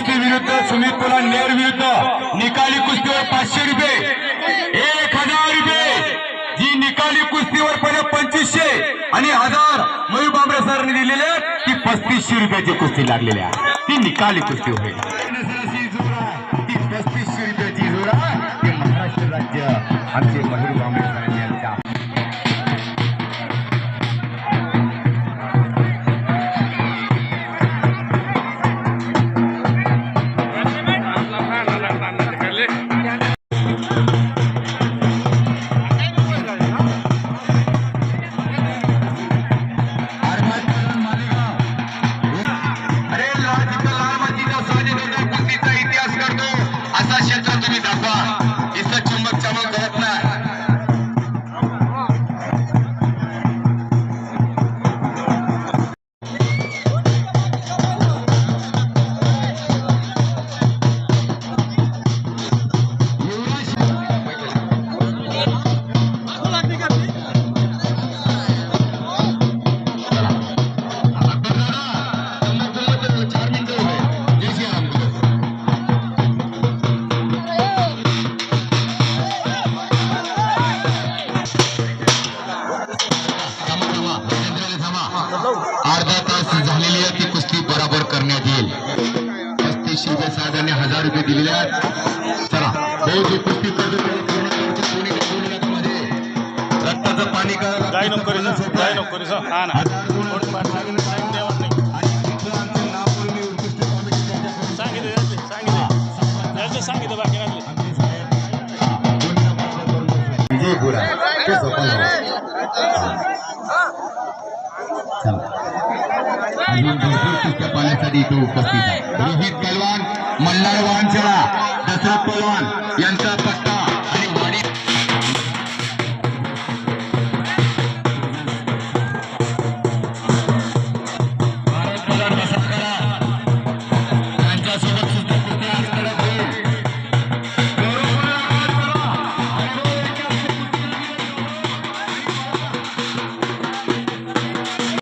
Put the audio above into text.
कुस्ती विरुद्ध सुमित पुला नेर विरुद्ध निकाली कुस्तीवर 500 रुपये, 1000 रुपये. जी निकाली कुस्तीवर पहिले 2500 आणि 1000 मयूर बांबरे सरांनी दिलेले ती 3500 रुपयाची कुस्ती लागलेली आहे. ती निकाली कुस्ती होईल. ती 3500 रुपयाची जोडा हे महाराष्ट्र राज्य आमचे मयूर बांबरे सरांनी यांच्या अर्धा तास झालेली आहे. ती कुस्ती बरोबर करण्यात येईल. 3500 रुपये साधारण 1000 रुपये दिलेले आहेत. चला जो कुस्ती रक्ताचं पाणी विजयपुरा कुस्त्या पाहण्यासाठी इथे उपस्थित आहे. रोहित पहलवान, मल्हार वाहनचळा, दशरथ पहलवान यांचा